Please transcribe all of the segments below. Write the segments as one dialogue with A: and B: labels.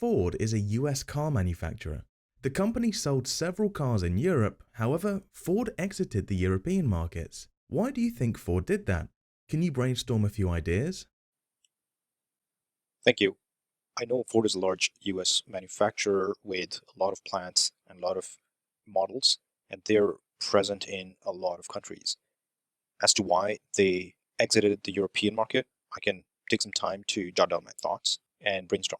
A: Ford is a US car manufacturer. The company sold several cars in Europe, however, Ford exited the European markets. Why do you think Ford did that? Can you brainstorm a few ideas?
B: Thank you. I know Ford is a large US manufacturer with a lot of plants and a lot of models, and they're present in a lot of countries. As to why they exited the European market, I can take some time to jot down my thoughts and brainstorm.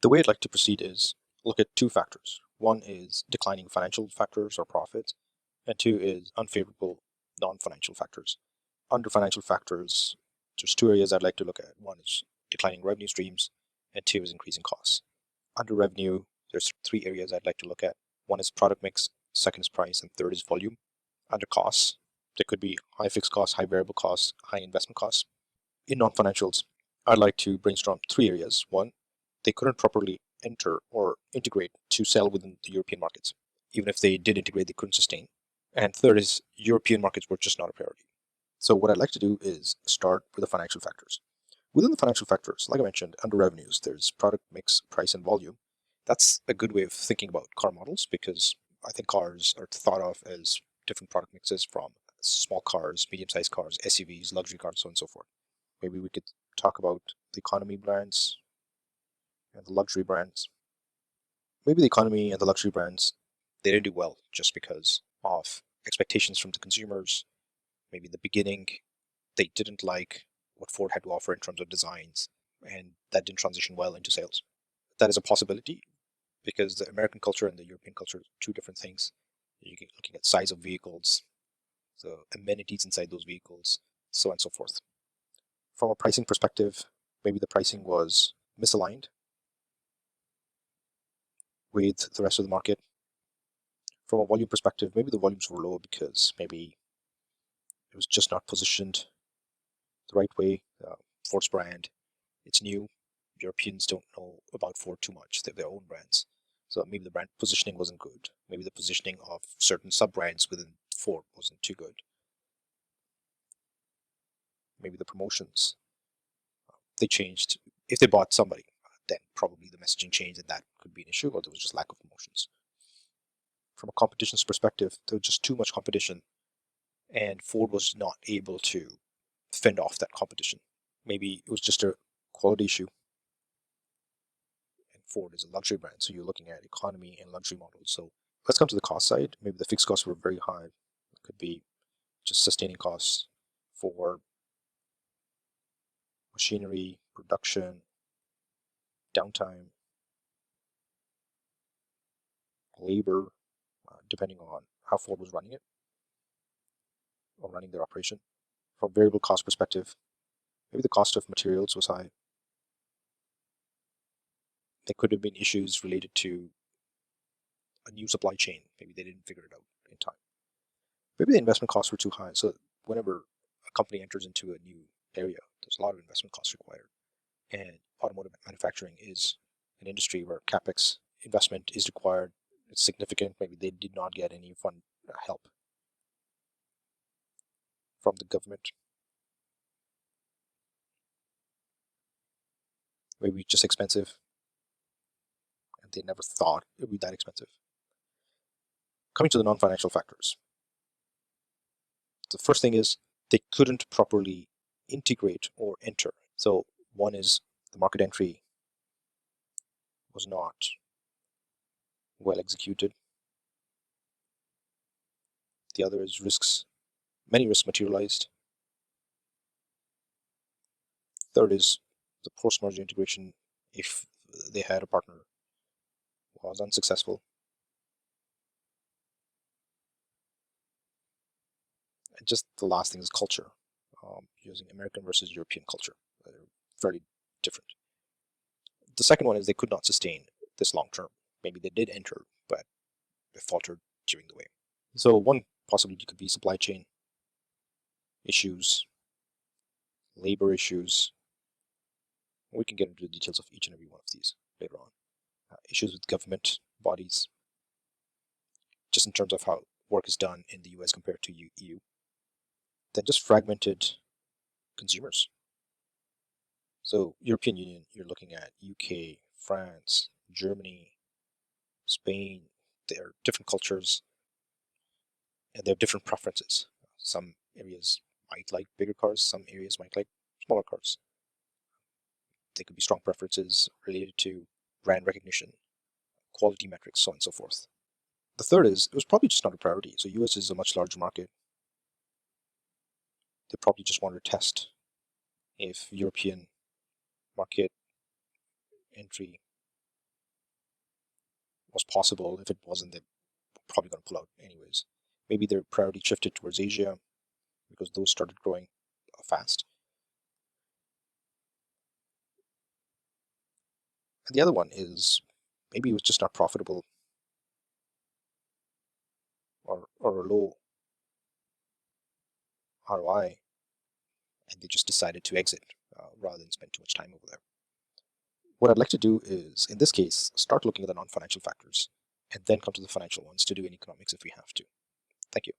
B: The way I'd like to proceed is look at two factors. One is declining financial factors or profits, and two is unfavorable non-financial factors. Under financial factors, there's two areas I'd like to look at. One is declining revenue streams, and two is increasing costs. Under revenue, there's three areas I'd like to look at. One is product mix, second is price, and third is volume. Under costs, there could be high fixed costs, high variable costs, high investment costs. In non-financials, I'd like to brainstorm three areas. One, they couldn't properly enter or integrate to sell within the European markets. Even if they did integrate, they couldn't sustain. And third is European markets were just not a priority. So what I'd like to do is start with the financial factors. Within the financial factors, like I mentioned, under revenues, there's product mix, price, and volume. That's a good way of thinking about car models because I think cars are thought of as different product mixes from small cars, medium-sized cars, SUVs, luxury cars, so on and so forth. Maybe we could talk about the economy brands and the luxury brands. Maybe the economy and the luxury brands, they didn't do well just because of expectations from the consumers. Maybe in the beginning, they didn't like what Ford had to offer in terms of designs, and that didn't transition well into sales. That is a possibility because the American culture and the European culture are two different things. You're looking at size of vehicles, the amenities inside those vehicles, so on and so forth. From a pricing perspective, maybe the pricing was misaligned with the rest of the market. From a volume perspective, maybe the volumes were low because maybe it was just not positioned the right way. Ford's brand, it's new. Europeans don't know about Ford too much. They have their own brands. So maybe the brand positioning wasn't good. Maybe the positioning of certain sub-brands within Ford wasn't too good. Maybe the promotions, they changed. If they bought somebody, then probably the messaging changed and that could be an issue, or there was just lack of promotions. From a competition's perspective, there was just too much competition and Ford was not able to fend off that competition. Maybe it was just a quality issue. And Ford is a luxury brand, so you're looking at economy and luxury models. So let's come to the cost side. Maybe the fixed costs were very high. It could be just sustaining costs for machinery, production, downtime, labor, depending on how Ford was running it or running their operation. From a variable cost perspective, maybe the cost of materials was high. There could have been issues related to a new supply chain. Maybe they didn't figure it out in time. Maybe the investment costs were too high. So whenever a company enters into a new area, there's a lot of investment costs required. And automotive manufacturing is an industry where CapEx investment is required. it's significant, maybe they did not get any fund help from the government. Maybe it's just expensive, and they never thought it would be that expensive. Coming to the non-financial factors. The first thing is they couldn't properly integrate or enter. So one is the market entry was not well executed. The other is risks. Many risks materialized. Third is the post-merger integration, if they had a partner, was unsuccessful. And just the last thing is culture, using American versus European culture. They're very different. The second one is they could not sustain this long term. Maybe they did enter, but they faltered during the way. So one possibility could be supply chain issues, labor issues. We can get into the details of each and every one of these later on. Issues with government bodies, just in terms of how work is done in the US compared to EU. Then just fragmented consumers. So European Union, you're looking at UK, France, Germany, Spain. They are different cultures and they have different preferences. Some areas might like bigger cars, some areas might like smaller cars. There could be strong preferences related to brand recognition, quality metrics, so on and so forth. The third is, it was probably just not a priority. So US is a much larger market. They probably just wanted to test if European market entry was possible. If it wasn't, they're probably going to pull out anyways. Maybe their priority shifted towards Asia because those started growing fast. And the other one is maybe it was just not profitable or a low ROI, and they just decided to exit rather than spend too much time over there. What I'd like to do is, in this case, start looking at the non-financial factors and then come to the financial ones to do in economics if we have to. Thank you.